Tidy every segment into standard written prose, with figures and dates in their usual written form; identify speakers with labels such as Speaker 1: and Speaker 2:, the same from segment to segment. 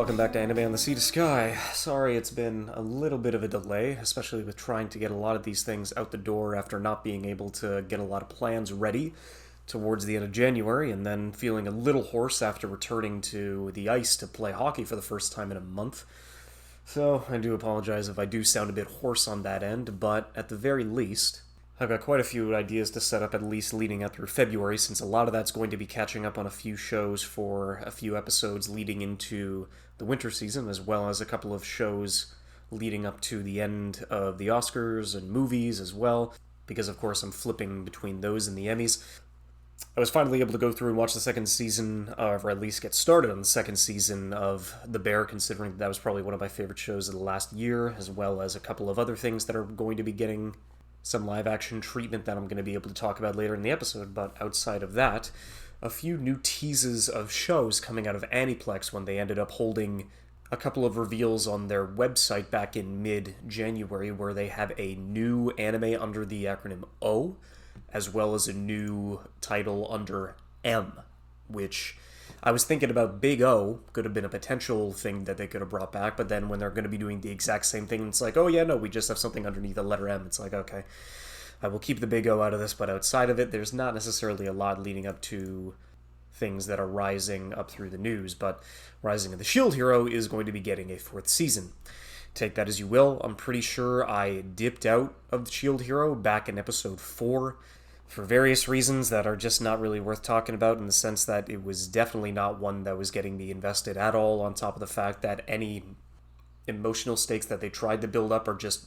Speaker 1: welcome back to Anime on the Sea to Sky. Sorry it's been a little bit of a delay, especially with trying to get a lot of these things out the door after not being able to get a lot of plans ready towards the end of January, and then feeling a little hoarse after returning to the ice to play hockey for the first time in a month. So I do apologize if I do sound a bit hoarse on that end, but at the very least, I've got quite a few ideas to set up at least leading up through February, since a lot of that's going to be catching up on a few shows for a few episodes leading into the winter season, as well as a couple of shows leading up to the end of the Oscars and movies as well, because of course I'm flipping between those and the Emmys. I was finally able to go through and watch the second season, or at least get started on the second season of The Bear, considering that was probably one of my favorite shows of the last year, as well as a couple of other things that are going to be getting some live-action treatment that I'm going to be able to talk about later in the episode. But outside of that, a few new teases of shows coming out of Aniplex when they ended up holding a couple of reveals on their website back in mid-January, where they have a new anime under the acronym O, as well as a new title under M, which I was thinking about. Big O could have been a potential thing that they could have brought back, but then when they're going to be doing the exact same thing, it's like, oh yeah, no, we just have something underneath the letter M. It's like, okay, I will keep the Big O out of this, but outside of it, there's not necessarily a lot leading up to things that are rising up through the news, but Rising of the Shield Hero is going to be getting a fourth season. Take that as you will. I'm pretty sure I dipped out of the Shield Hero back in episode 4 for various reasons that are just not really worth talking about, in the sense that it was definitely not one that was getting me invested at all, on top of the fact that any emotional stakes that they tried to build up are just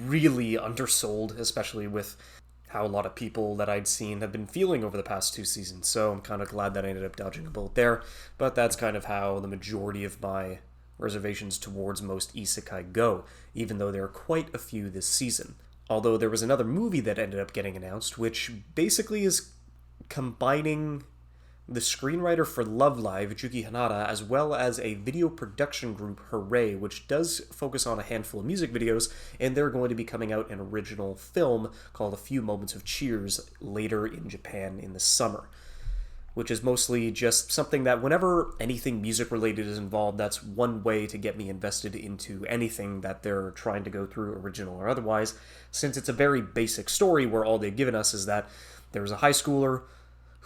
Speaker 1: really undersold, especially with how a lot of people that I'd seen have been feeling over the past 2 seasons. So I'm kind of glad that I ended up dodging a bullet there, but that's kind of how the majority of my reservations towards most isekai go, even though there are quite a few this season. Although there was another movie that ended up getting announced, which basically is combining the screenwriter for Love Live, Juki Hanada, as well as a video production group, Hooray, which does focus on a handful of music videos, and they're going to be coming out an original film called A Few Moments of Cheers later in Japan in the summer, which is mostly just something that whenever anything music-related is involved, that's one way to get me invested into anything that they're trying to go through, original or otherwise, since it's a very basic story where all they've given us is that there's a high schooler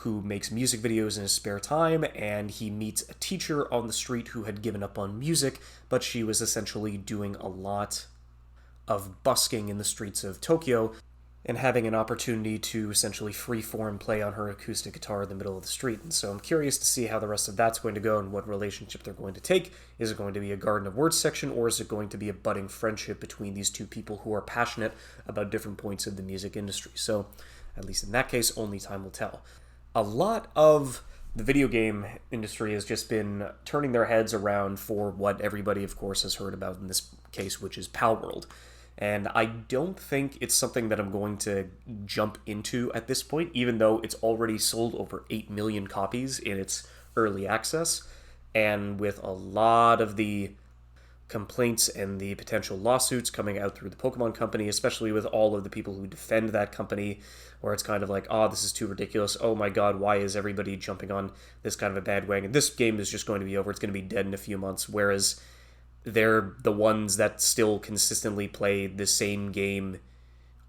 Speaker 1: who makes music videos in his spare time, and he meets a teacher on the street who had given up on music, but she was essentially doing a lot of busking in the streets of Tokyo, and having an opportunity to essentially freeform play on her acoustic guitar in the middle of the street. And so I'm curious to see how the rest of that's going to go and what relationship they're going to take. Is it going to be a Garden of Words section, or is it going to be a budding friendship between these two people who are passionate about different points of the music industry? So, at least in that case, only time will tell. A lot of the video game industry has just been turning their heads around for what everybody, of course, has heard about in this case, which is Palworld. And I don't think it's something that I'm going to jump into at this point, even though it's already sold over 8 million copies in its early access. And with a lot of the complaints and the potential lawsuits coming out through the Pokemon Company, especially with all of the people who defend that company, where it's kind of like, oh, this is too ridiculous. Oh my god, why is everybody jumping on this kind of a bandwagon? This game is just going to be over. It's going to be dead in a few months. Whereas they're the ones that still consistently play the same game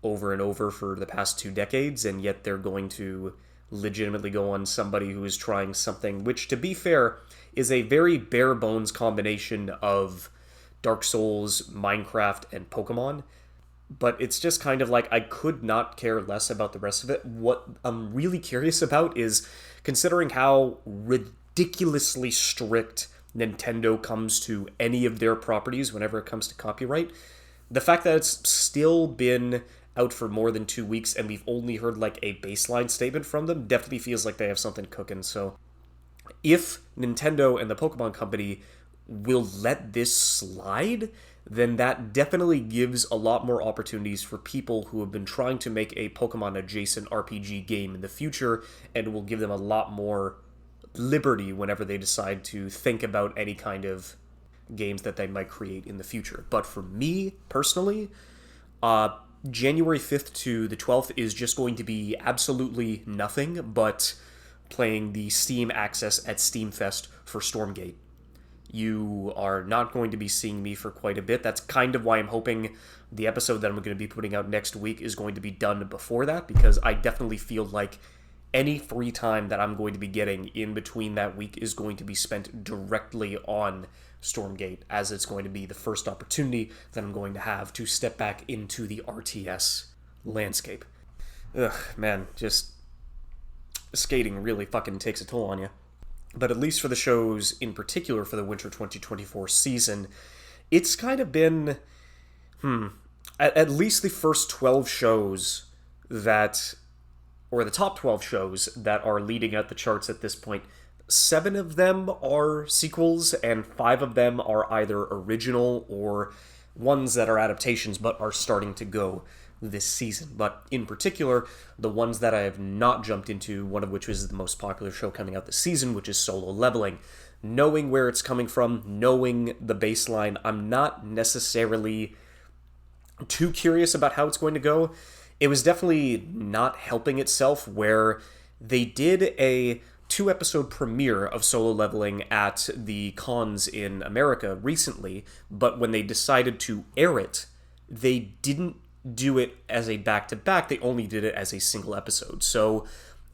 Speaker 1: over and over for the past 2 decades, and yet they're going to legitimately go on somebody who is trying something, which, to be fair, is a very bare-bones combination of Dark Souls, Minecraft, and Pokemon. But it's just kind of like, I could not care less about the rest of it. What I'm really curious about is, considering how ridiculously strict Nintendo comes to any of their properties whenever it comes to copyright, the fact that it's still been out for more than 2 weeks and we've only heard like a baseline statement from them definitely feels like they have something cooking. So if Nintendo and the Pokemon Company will let this slide, then that definitely gives a lot more opportunities for people who have been trying to make a Pokemon adjacent RPG game in the future, and will give them a lot more liberty whenever they decide to think about any kind of games that they might create in the future. But for me, personally, January 5th to the 12th is just going to be absolutely nothing but playing the Steam access at Steamfest for Stormgate. You are not going to be seeing me for quite a bit. That's kind of why I'm hoping the episode that I'm going to be putting out next week is going to be done before that, because I definitely feel like any free time that I'm going to be getting in between that week is going to be spent directly on Stormgate, as it's going to be the first opportunity that I'm going to have to step back into the RTS landscape. Ugh, man, just skating really fucking takes a toll on you. But at least for the shows in particular for the Winter 2024 season, it's kind of been, at least the first 12 shows that, or the top 12 shows that are leading out the charts at this point, 7 of them are sequels, and 5 of them are either original or ones that are adaptations but are starting to go this season. But in particular, the ones that I have not jumped into, one of which is the most popular show coming out this season, which is Solo Leveling. Knowing where it's coming from, knowing the baseline, I'm not necessarily too curious about how it's going to go. It was definitely not helping itself where they did a 2-episode premiere of Solo Leveling at the cons in America recently, but when they decided to air it, they didn't do it as a back-to-back, they only did it as a single episode. So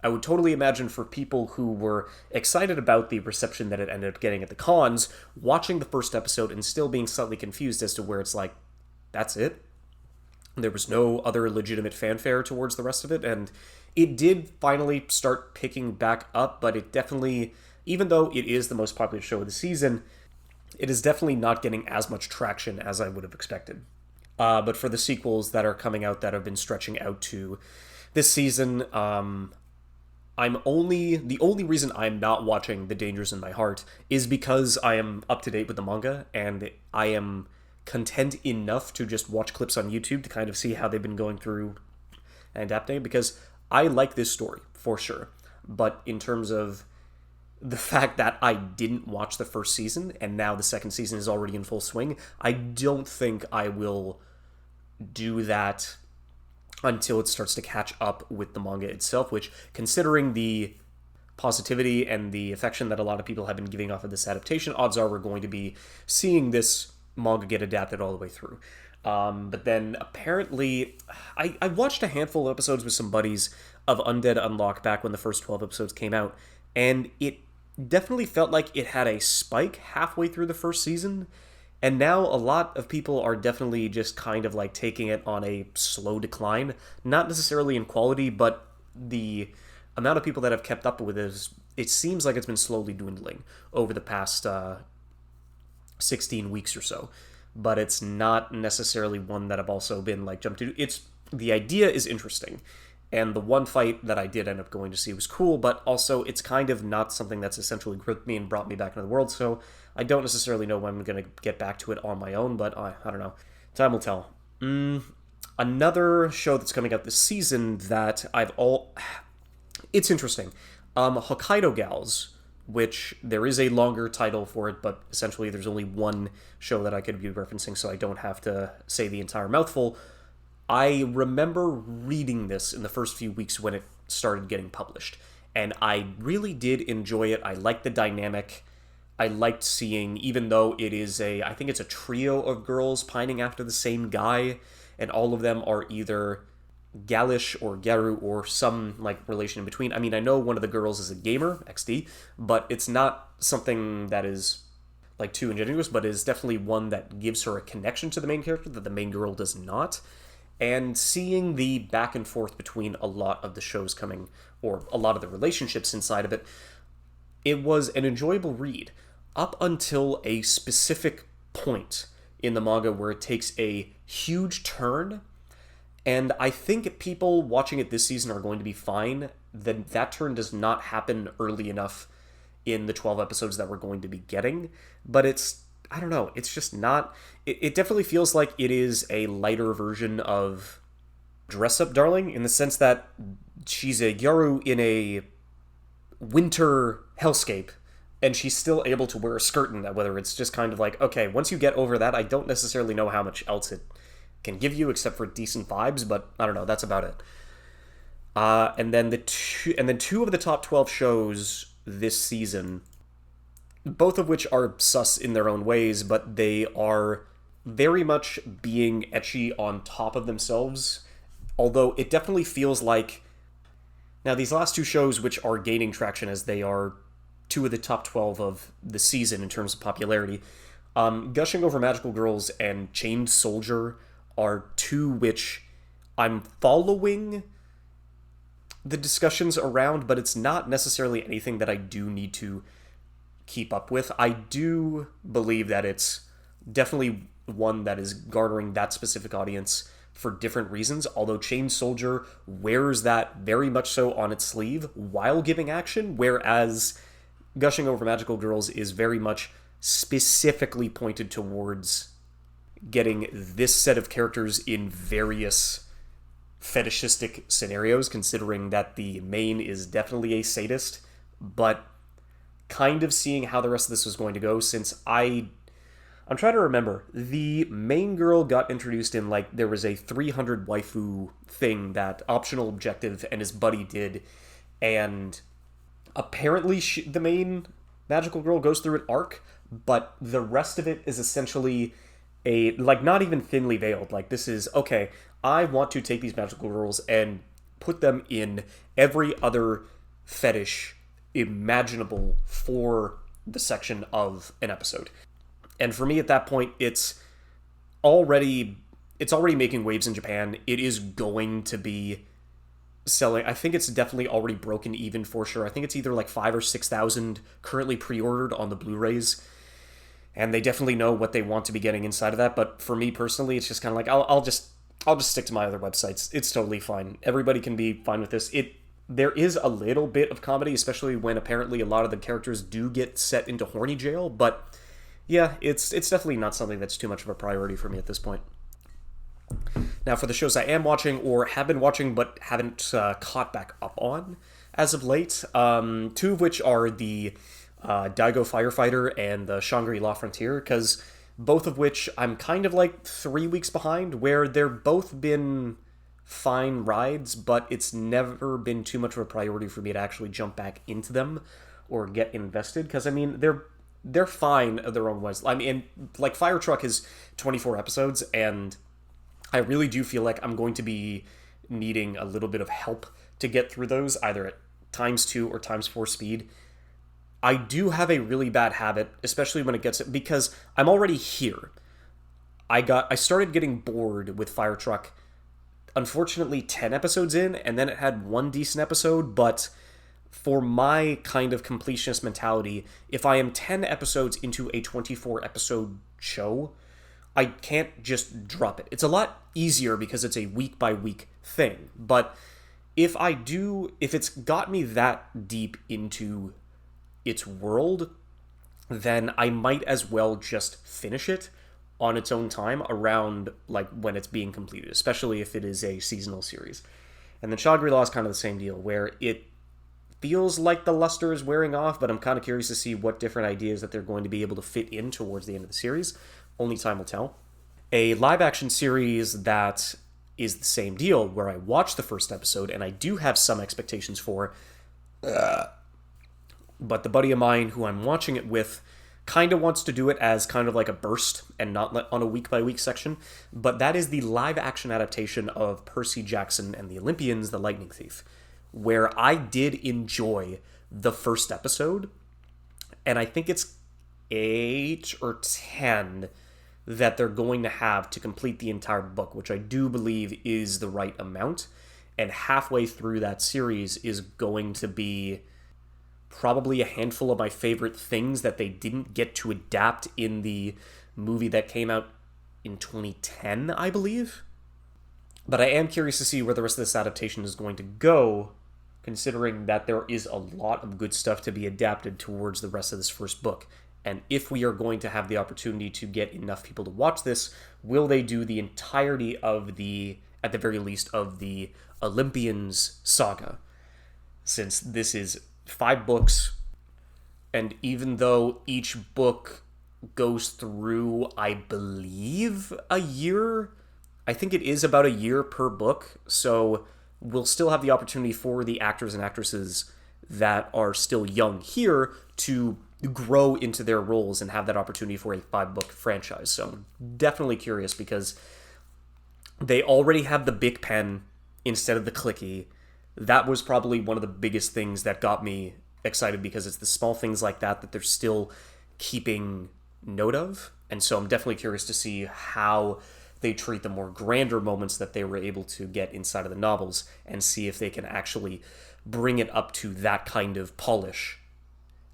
Speaker 1: I would totally imagine for people who were excited about the reception that it ended up getting at the cons, watching the first episode and still being slightly confused as to where it's like, that's it? There was no other legitimate fanfare towards the rest of it, and it did finally start picking back up, but it definitely, even though it is the most popular show of the season, it is definitely not getting as much traction as I would have expected. But for the sequels that are coming out that have been stretching out to this season, the only reason I'm not watching The Dangers in My Heart is because I am up to date with the manga, and I am content enough to just watch clips on YouTube to kind of see how they've been going through and adapting, because I like this story, for sure. But in terms of the fact that I didn't watch the first season, and now the second season is already in full swing, I don't think I will do that until it starts to catch up with the manga itself, which, considering the positivity and the affection that a lot of people have been giving off of this adaptation, odds are we're going to be seeing this manga get adapted all the way through. But then apparently, I watched a handful of episodes with some buddies of Undead Unlock back when the first 12 episodes came out, and it definitely felt like it had a spike halfway through the first season, and now a lot of people are definitely just kind of like taking it on a slow decline, not necessarily in quality, but the amount of people that have kept up with it seems like it's been slowly dwindling over the past 16 weeks or so. But it's not necessarily one that I've also been like jumped to. The idea is interesting, and the one fight that I did end up going to see was cool, but also it's kind of not something that's essentially gripped me and brought me back into the world, so I don't necessarily know when I'm going to get back to it on my own, but I don't know. Time will tell. Another show that's coming out this season that it's interesting. Hokkaido Gals, which there is a longer title for it, but essentially there's only one show that I could be referencing, so I don't have to say the entire mouthful. I remember reading this in the first few weeks when it started getting published, and I really did enjoy it. I liked the dynamic. I liked seeing, even though it is I think it's a trio of girls pining after the same guy, and all of them are either Galish or Garu or some like relation in between. I mean, I know one of the girls is a gamer, XD, but it's not something that is like too ingenuous, but is definitely one that gives her a connection to the main character that the main girl does not. And seeing the back and forth between a lot of the shows coming, or a lot of the relationships inside of it, it was an enjoyable read up until a specific point in the manga where it takes a huge turn. And I think people watching it this season are going to be fine. That turn does not happen early enough in the 12 episodes that we're going to be getting. But I don't know, it's just not... It definitely feels like it is a lighter version of Dress Up Darling, in the sense that she's a Gyaru in a winter hellscape, and she's still able to wear a skirt in that, whether it's just kind of like, okay, once you get over that, I don't necessarily know how much else it can give you except for decent vibes, but I don't know, that's about it. And then two of the top 12 shows this season both of which are sus in their own ways, but they are very much being ecchi on top of themselves. Although it definitely feels like now these last two shows, which are gaining traction as they are two of the top 12 of the season in terms of popularity, Gushing Over Magical Girls and Chained Soldier are two which I'm following the discussions around, but it's not necessarily anything that I do need to keep up with. I do believe that it's definitely one that is garnering that specific audience for different reasons, although Chained Soldier wears that very much so on its sleeve while giving action, whereas Gushing Over Magical Girls is very much specifically pointed towards getting this set of characters in various fetishistic scenarios, considering that the main is definitely a sadist, but kind of seeing how the rest of this was going to go, since I'm trying to remember. The main girl got introduced in, like, there was a 300 waifu thing that optional objective and his buddy did, and apparently the main magical girl goes through an arc, but the rest of it is essentially not even thinly veiled. Like, this is, okay, I want to take these magical girls and put them in every other fetish imaginable for the section of an episode. And for me at that point, it's already making waves in Japan. It is going to be selling. I think it's definitely already broken even for sure. I think it's either like 5,000 or 6,000 currently pre-ordered on the Blu-rays. And they definitely know what they want to be getting inside of that. But for me personally, it's just kind of like, I'll just stick to my other websites. It's totally fine. Everybody can be fine with this. There is a little bit of comedy, especially when apparently a lot of the characters do get set into horny jail, but yeah, it's definitely not something that's too much of a priority for me at this point. Now, for the shows I am watching or have been watching but haven't caught back up on as of late, two of which are the Daigo Firefighter and the Shangri-La Frontier, because both of which I'm kind of like 3 weeks behind, where they're both been fine rides, but it's never been too much of a priority for me to actually jump back into them or get invested, because I mean they're fine in their own ways. I mean, like, Fire Truck is 24 episodes, and I really do feel like I'm going to be needing a little bit of help to get through those, either at ×2 or ×4 speed. I do have a really bad habit, especially when it gets, because I'm already here. I started getting bored with Fire Truck, unfortunately 10 episodes in, and then it had one decent episode, but for my kind of completionist mentality, if I am 10 episodes into a 24 episode show, I can't just drop it. It's a lot easier because it's a week by week thing, but if it's got me that deep into its world, then I might as well just finish it on its own time around, like, when it's being completed, especially if it is a seasonal series. And then Shangri-La is kind of the same deal, where it feels like the luster is wearing off, but I'm kind of curious to see what different ideas that they're going to be able to fit in towards the end of the series. Only time will tell. A live-action series that is the same deal, where I watched the first episode, and I do have some expectations for, but the buddy of mine who I'm watching it with kind of wants to do it as kind of like a burst and not on a week-by-week section, but that is the live-action adaptation of Percy Jackson and the Olympians, The Lightning Thief, where I did enjoy the first episode, and I think it's 8 or 10 that they're going to have to complete the entire book, which I do believe is the right amount, and halfway through that series is going to be probably a handful of my favorite things that they didn't get to adapt in the movie that came out in 2010, I believe. But I am curious to see where the rest of this adaptation is going to go, considering that there is a lot of good stuff to be adapted towards the rest of this first book. And if we are going to have the opportunity to get enough people to watch this, will they do the entirety of at the very least, of the Olympians saga? Since this is 5 books, and even though each book goes through, I believe, a year, I think it is about a year per book, so we'll still have the opportunity for the actors and actresses that are still young here to grow into their roles and have that opportunity for a 5-book franchise. So I'm definitely curious because they already have the big pen instead of the clicky. That was probably one of the biggest things that got me excited, because it's the small things like that they're still keeping note of. And so I'm definitely curious to see how they treat the more grander moments that they were able to get inside of the novels, and see if they can actually bring it up to that kind of polish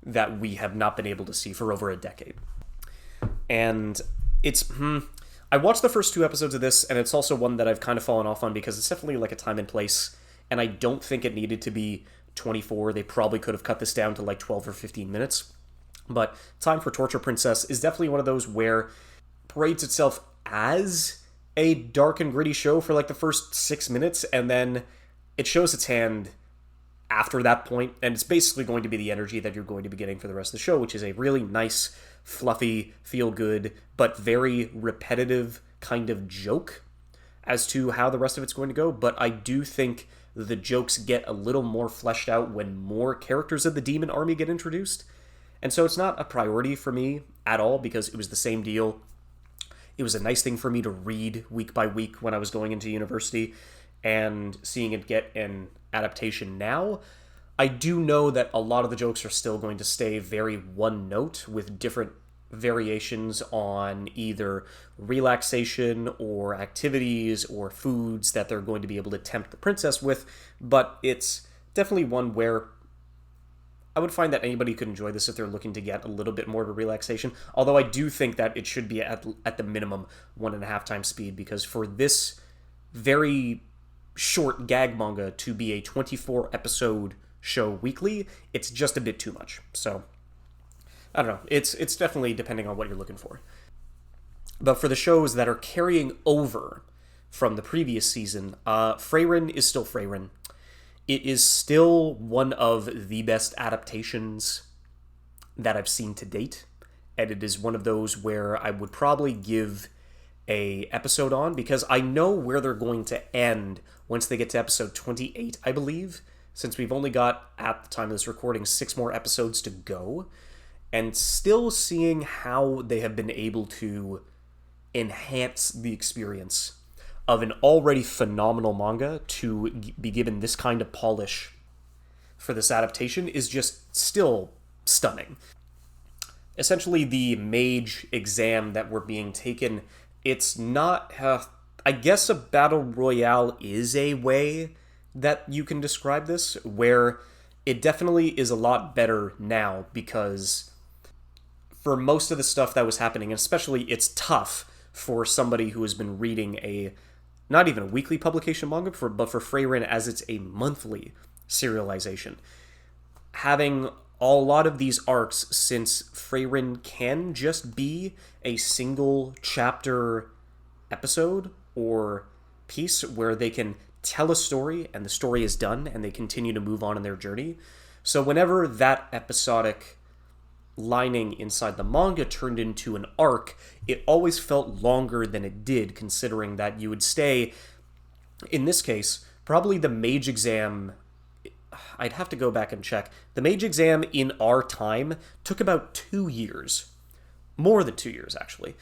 Speaker 1: that we have not been able to see for over a decade. And I watched the first 2 episodes of this, and it's also one that I've kind of fallen off on because it's definitely like a time and place, and I don't think it needed to be 24. They probably could have cut this down to like 12 or 15 minutes. But Time for Torture Princess is definitely one of those where it parades itself as a dark and gritty show for like the first 6 minutes, and then it shows its hand after that point, and it's basically going to be the energy that you're going to be getting for the rest of the show, which is a really nice, fluffy, feel-good, but very repetitive kind of joke as to how the rest of it's going to go. But I do think the jokes get a little more fleshed out when more characters of the Demon Army get introduced. And so it's not a priority for me at all, because it was the same deal. It was a nice thing for me to read week by week when I was going into university, and seeing it get an adaptation now, I do know that a lot of the jokes are still going to stay very one note, with different variations on either relaxation or activities or foods that they're going to be able to tempt the princess with. But it's definitely one where I would find that anybody could enjoy this if they're looking to get a little bit more of a relaxation. Although I do think that it should be at the minimum 1.5 times speed, because for this very short gag manga to be a 24 episode show weekly, it's just a bit too much. So I don't know. It's definitely depending on what you're looking for. But for the shows that are carrying over from the previous season, Frieren is still Frieren. It is still one of the best adaptations that I've seen to date, and it is one of those where I would probably give a episode on, because I know where they're going to end once they get to episode 28, I believe, since we've only got, at the time of this recording, 6 more episodes to go, and still seeing how they have been able to enhance the experience of an already phenomenal manga to be given this kind of polish for this adaptation is just still stunning. Essentially, the mage exam that we're being taken, it's not, I guess a battle royale is a way that you can describe this, where it definitely is a lot better now, because for most of the stuff that was happening, and especially it's tough for somebody who has been reading a, not even a weekly publication manga, but for Frieren as it's a monthly serialization. Having a lot of these arcs, since Frieren can just be a single chapter episode or piece where they can tell a story and the story is done and they continue to move on in their journey. So whenever that episodic lining inside the manga turned into an arc, it always felt longer than it did, considering that you would stay, in this case, probably the mage exam, I'd have to go back and check. The mage exam in our time took about 2 years. More than 2 years, actually.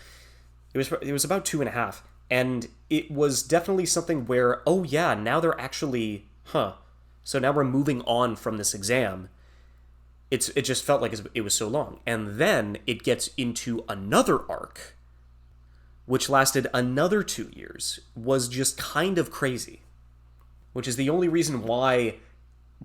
Speaker 1: It was about 2.5. And it was definitely something where, oh yeah, now they're actually, so now we're moving on from this exam. It just felt like it was so long. And then it gets into another arc, which lasted another 2 years, was just kind of crazy. Which is the only reason why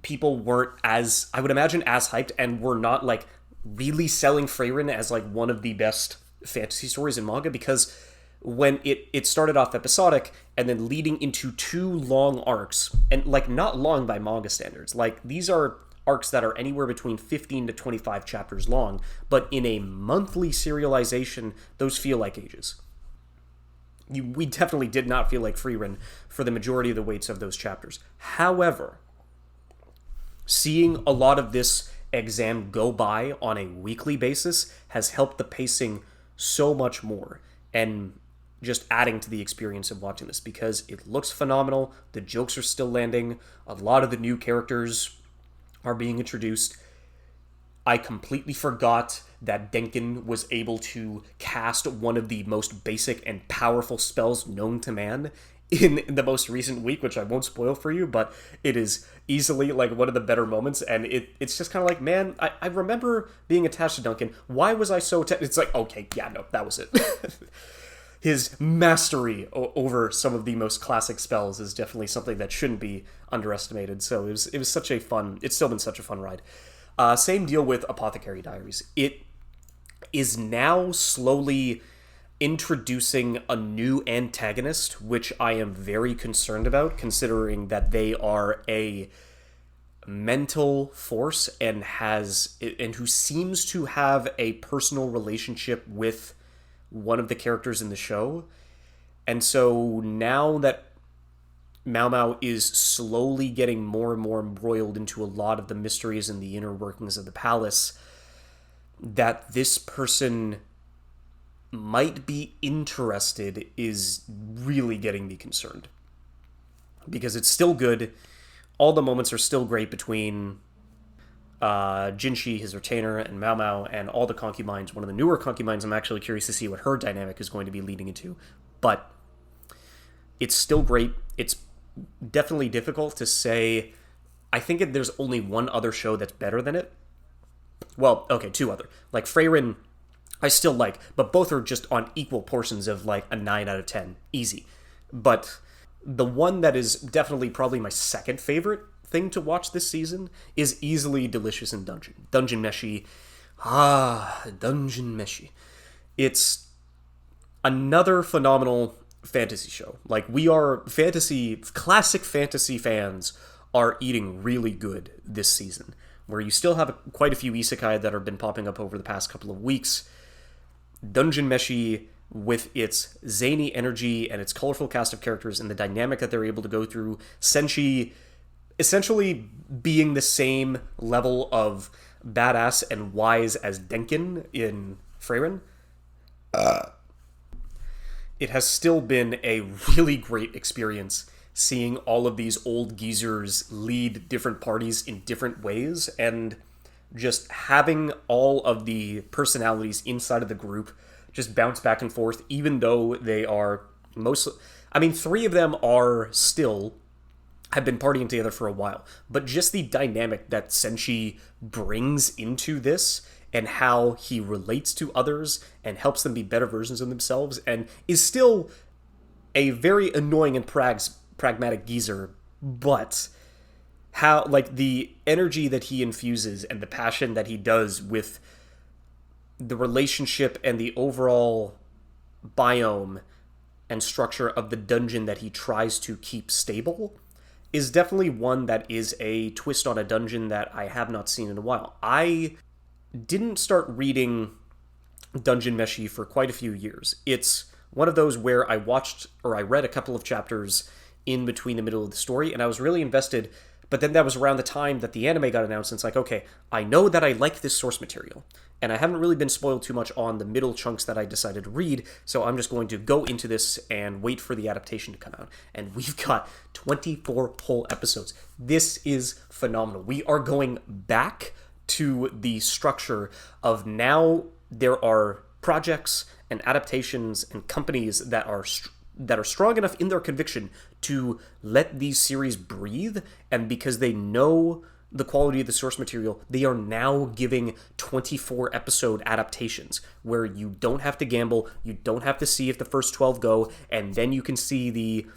Speaker 1: people weren't as, I would imagine, as hyped, and were not, like, really selling Frieren as, like, one of the best fantasy stories in manga, because when it started off episodic and then leading into 2 long arcs, and, like, not long by manga standards. Like, these are arcs that are anywhere between 15 to 25 chapters long, but in a monthly serialization, those feel like ages. We definitely did not feel like Frieren for the majority of the weights of those chapters. However, seeing a lot of this exam go by on a weekly basis has helped the pacing so much more, and just adding to the experience of watching this, because it looks phenomenal, the jokes are still landing, a lot of the new characters are being introduced. I completely forgot that Denkin was able to cast one of the most basic and powerful spells known to man in the most recent week, which I won't spoil for you, but it is easily like one of the better moments, and it's just kind of like, man, I remember being attached to Duncan. Why was I so it's like, okay, yeah, no, that was it. His mastery over some of the most classic spells is definitely something that shouldn't be underestimated. So it was such a fun, it's still been such a fun ride. Same deal with Apothecary Diaries. It is now slowly introducing a new antagonist, which I am very concerned about, considering that they are a mental force and who seems to have a personal relationship with one of the characters in the show. And so now that Mau Mau is slowly getting more and more embroiled into a lot of the mysteries and the inner workings of the palace, that this person might be interested is really getting me concerned. Because it's still good. All the moments are still great between Jinshi, his retainer, and Mau Mau, and all the concubines. One of the newer concubines, I'm actually curious to see what her dynamic is going to be leading into. But it's still great. It's definitely difficult to say. I think there's only one other show that's better than it. Well, okay, two other. Like Frieren, I still like, but both are just on equal portions of like a 9 out of 10. Easy. But the one that is definitely probably my second favorite thing to watch this season is easily Delicious in Dungeon. Dungeon Meshi. Dungeon Meshi. It's another phenomenal fantasy show. Like, we are classic fantasy fans are eating really good this season, where you still have quite a few isekai that have been popping up over the past couple of weeks. Dungeon Meshi, with its zany energy and its colorful cast of characters and the dynamic that they're able to go through, Senshi essentially being the same level of badass and wise as Denkin in Frieren, it has still been a really great experience seeing all of these old geezers lead different parties in different ways, and just having all of the personalities inside of the group just bounce back and forth, even though they are mostly... I mean, 3 of them have been partying together for a while, but just the dynamic that Senshi brings into this, and how he relates to others and helps them be better versions of themselves, and is still a very annoying and pragmatic geezer, but how, like, the energy that he infuses and the passion that he does with the relationship and the overall biome and structure of the dungeon that he tries to keep stable is definitely one that is a twist on a dungeon that I have not seen in a while. I didn't start reading Dungeon Meshi for quite a few years. It's one of those where I read a couple of chapters in between the middle of the story, and I was really invested, but then that was around the time that the anime got announced, and it's like, okay, I know that I like this source material, and I haven't really been spoiled too much on the middle chunks that I decided to read, so I'm just going to go into this and wait for the adaptation to come out. And we've got 24 whole episodes. This is phenomenal. We are going back to the structure of now there are projects and adaptations and companies that are strong enough in their conviction to let these series breathe, and because they know the quality of the source material, they are now giving 24 episode adaptations where you don't have to gamble, you don't have to see if the first 12 go, and then you can see the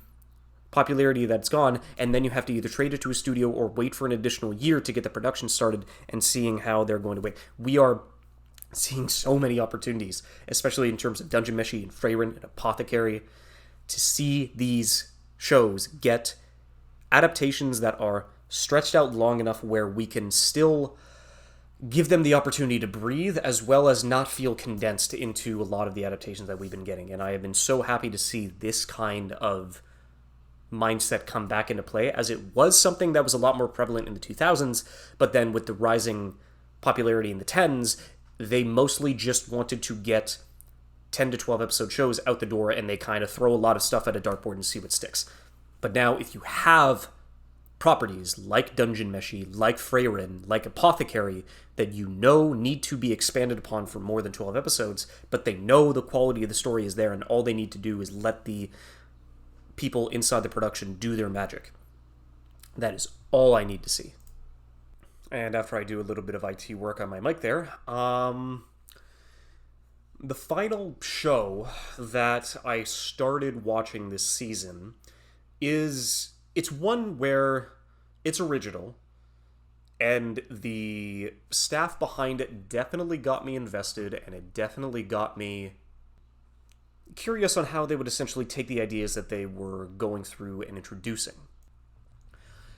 Speaker 1: popularity that's gone, and then you have to either trade it to a studio or wait for an additional year to get the production started and seeing how they're going to wait. We are seeing so many opportunities, especially in terms of Dungeon Meshi and Frieren and Apothecary, to see these shows get adaptations that are stretched out long enough where we can still give them the opportunity to breathe, as well as not feel condensed into a lot of the adaptations that we've been getting. And I have been so happy to see this kind of mindset come back into play, as it was something that was a lot more prevalent in the 2000s, but then with the rising popularity in the 10s, they mostly just wanted to get 10 to 12 episode shows out the door, and they kind of throw a lot of stuff at a dartboard and see what sticks. But now, if you have properties like Dungeon Meshi, like Freyrin, like Apothecary that you know need to be expanded upon for more than 12 episodes, but they know the quality of the story is there and all they need to do is let the people inside the production do their magic. That is all I need to see. And after I do a little bit of IT work on my mic there, the final show that I started watching this season it's one where it's original, and the staff behind it definitely got me invested, and it definitely got me curious on how they would essentially take the ideas that they were going through and introducing.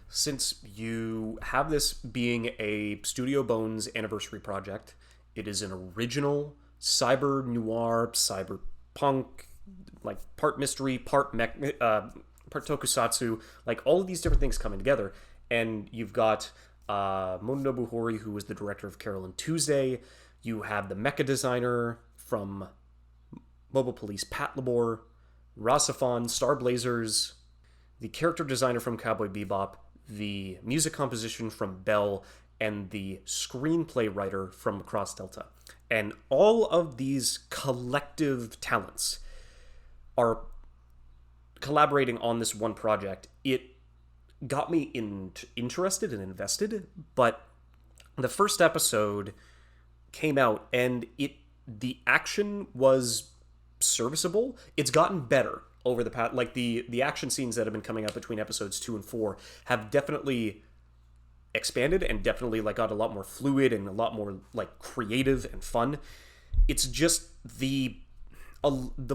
Speaker 1: Since you have this being a Studio Bones anniversary project, it is an original cyber noir, cyberpunk, like part mystery, part tokusatsu, like all of these different things coming together. And you've got Mononobu Hori, who was the director of Carol and Tuesday. You have the mecha designer from Mobile Police, Pat Labor, Rasafon, Star Blazers, the character designer from Cowboy Bebop, the music composition from Bell, and the screenplay writer from Across Delta. And all of these collective talents are collaborating on this one project. It got me interested and invested, but the first episode came out and the action was serviceable. It's gotten better over the past, like the action scenes that have been coming out between episodes 2 and 4 have definitely expanded and definitely like got a lot more fluid and a lot more like creative and fun. It's just the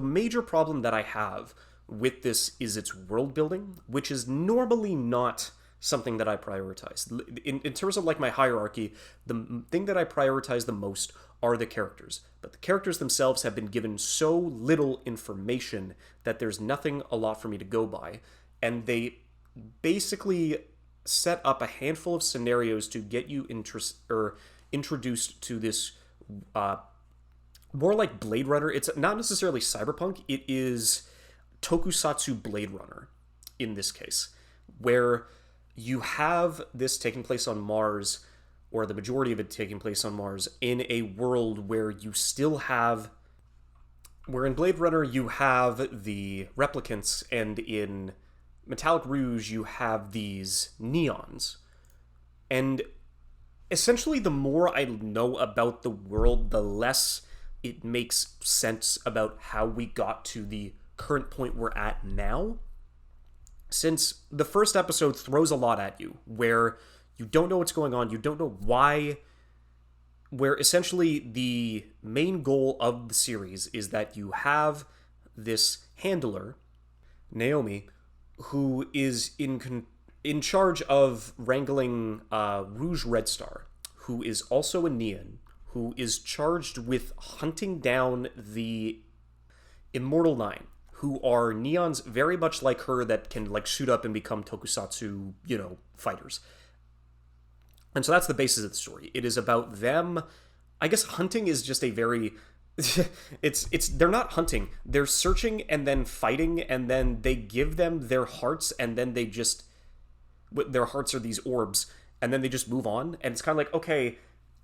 Speaker 1: major problem that I have with this is its world building, which is normally not something that I prioritize. In terms of like my hierarchy, the thing that I prioritize the most are the characters. But the characters themselves have been given so little information that there's nothing a lot for me to go by. And they basically set up a handful of scenarios to get you introduced to this more like Blade Runner. It's not necessarily cyberpunk. It is tokusatsu Blade Runner in this case, where you have this taking place on Mars, or the majority of it taking place on Mars, in a world where you still have, where in Blade Runner you have the replicants, and in Metallic Rouge you have these neons. And essentially the more I know about the world, the less it makes sense about how we got to the current point we're at now, since the first episode throws a lot at you where you don't know what's going on, you don't know why, where essentially the main goal of the series is that you have this handler, Naomi, who is in charge of wrangling Rouge Red Star, who is also a Neon, who is charged with hunting down the Immortal Nine, who are neons very much like her that can like shoot up and become tokusatsu, fighters. And so that's the basis of the story. It is about them. I guess hunting is just a very it's they're not hunting. They're searching and then fighting, and then they give them their hearts, and then they just, their hearts are these orbs, and then they just move on. And it's kind of like, okay,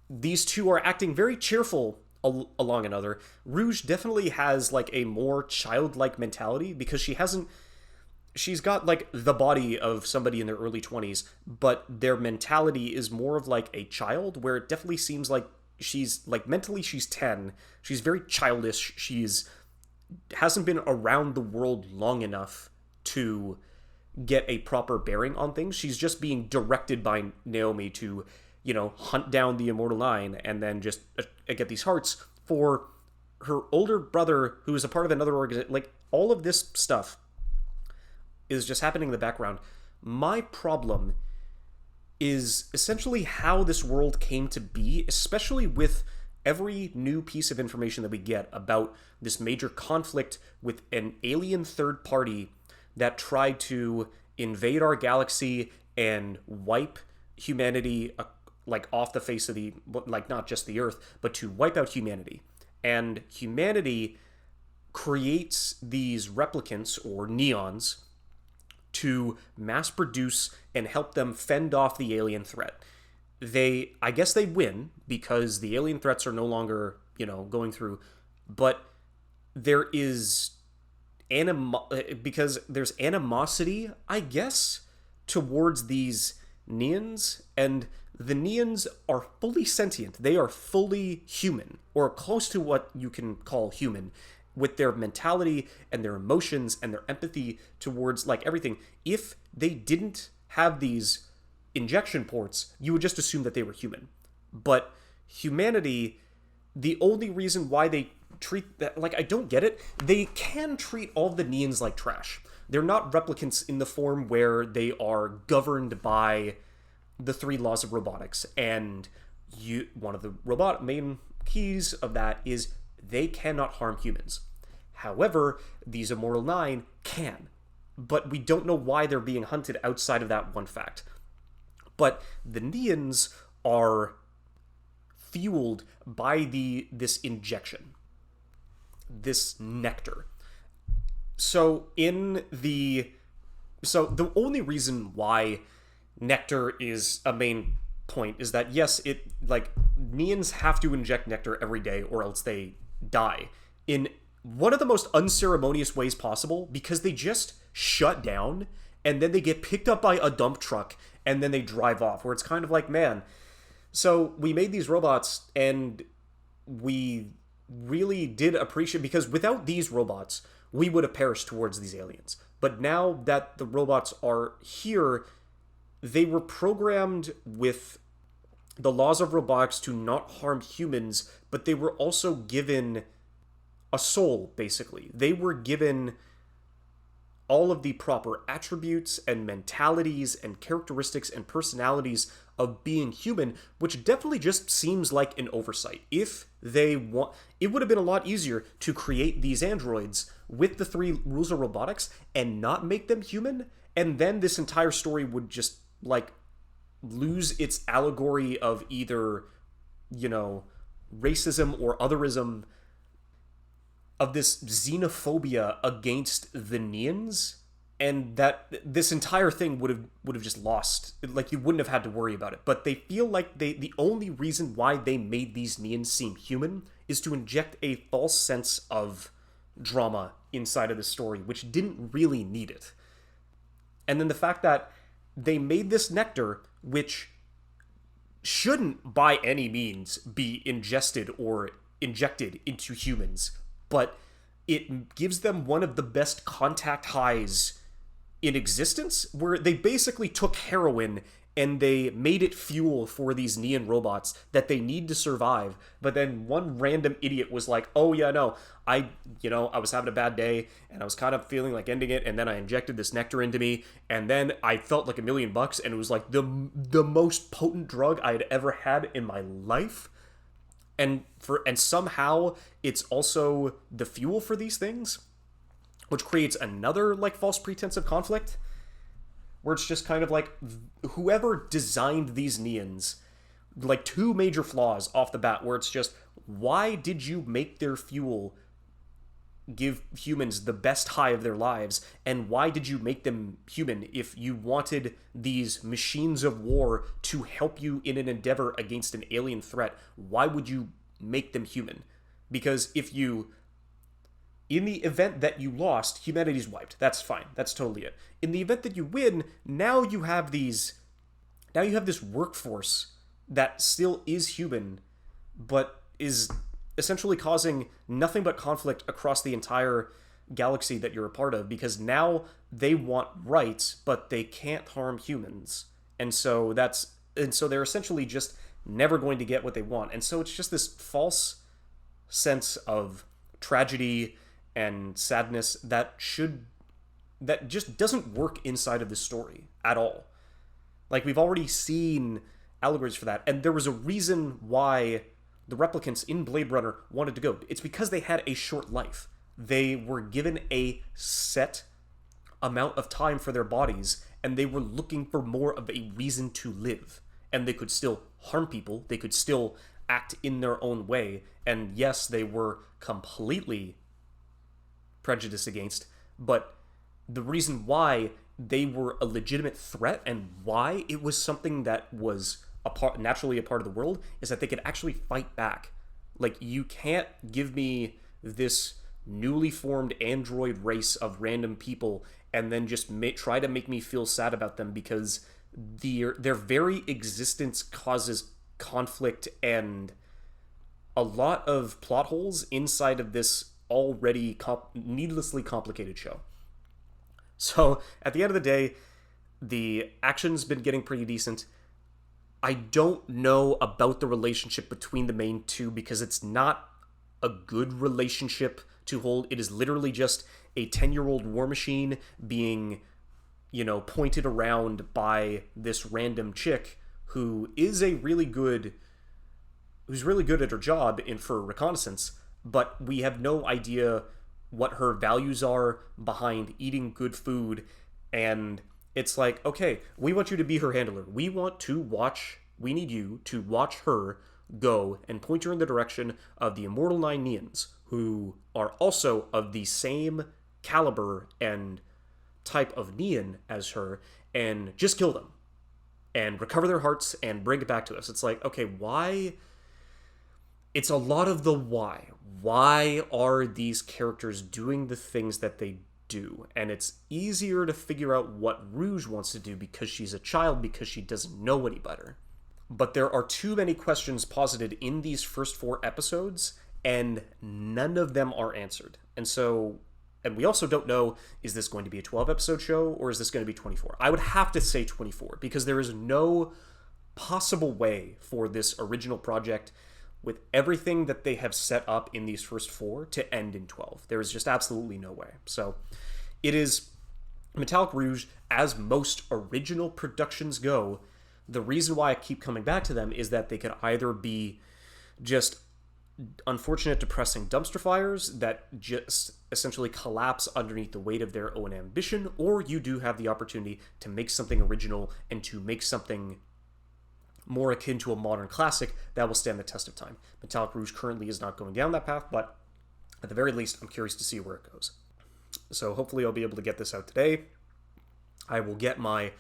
Speaker 1: these two are acting very cheerful along another. Rouge definitely has like a more childlike mentality because she's got like the body of somebody in their early 20s, but their mentality is more of like a child, where it definitely seems like she's like mentally she's 10. She's very childish. She's hasn't been around the world long enough to get a proper bearing on things. She's just being directed by Naomi to hunt down the Immortal Nine and then just get these hearts for her older brother, who is a part of another organization. Like, all of this stuff is just happening in the background. My problem is essentially how this world came to be, especially with every new piece of information that we get about this major conflict with an alien third party that tried to invade our galaxy and wipe humanity like off the face of the, like, not just the Earth, but to wipe out humanity. And humanity creates these replicants or neons to mass produce and help them fend off the alien threat. I guess they win because the alien threats are no longer, going through, but there is because there's animosity, I guess, towards these Neans, and the Neans are fully sentient. They are fully human, or close to what you can call human, with their mentality and their emotions and their empathy towards everything. If they didn't have these injection ports, you would just assume that they were human. But humanity, the only reason why they treat that, I don't get it. They can treat all the Neans like trash. They're not replicants in the form where they are governed by the 3 laws of robotics. And one of the main keys of that is they cannot harm humans. However, these Immortal 9 can. But we don't know why they're being hunted outside of that one fact. But the Neans are fueled by this injection, this nectar. So the only reason why nectar is a main point is that, yes, Neans have to inject nectar every day or else they die in one of the most unceremonious ways possible, because they just shut down and then they get picked up by a dump truck and then they drive off, where it's kind of like, man, so we made these robots and we really did appreciate, because without these robots, we would have perished towards these aliens. But now that the robots are here, they were programmed with the laws of robotics to not harm humans, but they were also given a soul, basically. They were given all of the proper attributes and mentalities and characteristics and personalities of being human, which definitely just seems like an oversight. If they want, it would have been a lot easier to create these androids with the 3 rules of robotics and not make them human, and then this entire story would just lose its allegory of either, racism or otherism, of this xenophobia against the Neans, and that this entire thing would have just lost. You wouldn't have had to worry about it. But they feel like the only reason why they made these Neans seem human is to inject a false sense of drama inside of the story, which didn't really need it. And then the fact that they made this nectar, which shouldn't by any means be ingested or injected into humans, but it gives them one of the best contact highs in existence, where they basically took heroin and they made it fuel for these Nean robots that they need to survive. But then one random idiot was like, oh yeah, no, I was having a bad day and I was kind of feeling like ending it, and then I injected this nectar into me, and then I felt like $1 million, and it was like the most potent drug I had ever had in my life. And somehow it's also the fuel for these things, which creates another false pretense of conflict, where it's just kind of like, whoever designed these Neans, 2 major flaws off the bat, where it's just, why did you make their fuel give humans the best high of their lives, and why did you make them human if you wanted these machines of war to help you in an endeavor against an alien threat? Why would you make them human? Because in the event that you lost, humanity's wiped. That's fine. That's totally it. In the event that you win, now you have this workforce that still is human, but is essentially causing nothing but conflict across the entire galaxy that you're a part of, because now they want rights, but they can't harm humans. And so they're essentially just never going to get what they want. And so it's just this false sense of tragedy and sadness that just doesn't work inside of the story at all. We've already seen allegories for that, and there was a reason why the replicants in Blade Runner wanted to go. It's because they had a short life. They were given a set amount of time for their bodies, and they were looking for more of a reason to live. And they could still harm people, they could still act in their own way, and yes, they were completely prejudiced against, but the reason why they were a legitimate threat and why it was something that was naturally a part of the world is that they could actually fight back. Like, you can't give me this newly formed android race of random people and then just try to make me feel sad about them because their very existence causes conflict and a lot of plot holes inside of this already needlessly complicated show. So at the end of the day, the action's been getting pretty decent. I don't know about the relationship between the main two because it's not a good relationship to hold. It is literally just a 10-year-old war machine being, pointed around by this random chick who is who's really good at her job for reconnaissance, but we have no idea what her values are behind eating good food. And it's like, okay, we want you to be her handler. We need you to watch her go and point her in the direction of the Immortal Nine Neans, who are also of the same caliber and type of Nean as her, and just kill them and recover their hearts and bring it back to us. It's like, okay, why? It's a lot of the why. Why are these characters doing the things that they do? And it's easier to figure out what Rouge wants to do because she's a child, because she doesn't know any better. But there are too many questions posited in these first 4 episodes, and none of them are answered. And we also don't know, is this going to be a 12-episode show, or is this going to be 24? I would have to say 24, because there is no possible way for this original project, with everything that they have set up in these first 4, to end in 12. There is just absolutely no way. So it is Metallic Rouge, as most original productions go. The reason why I keep coming back to them is that they could either be just unfortunate, depressing dumpster fires that just essentially collapse underneath the weight of their own ambition, or you do have the opportunity to make something original and to make something more akin to a modern classic that will stand the test of time. Metallic Rouge currently is not going down that path, but at the very least, I'm curious to see where it goes. So hopefully I'll be able to get this out today. I will get my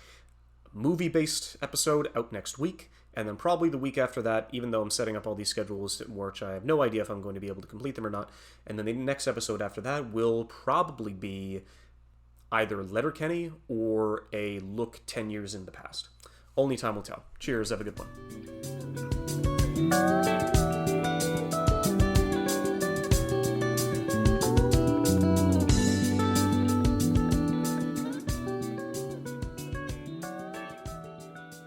Speaker 1: movie-based episode out next week, and then probably the week after that, even though I'm setting up all these schedules, which I have no idea if I'm going to be able to complete them or not, and then the next episode after that will probably be either Letterkenny or a look 10 years in the past. Only time will tell. Cheers, have a good one.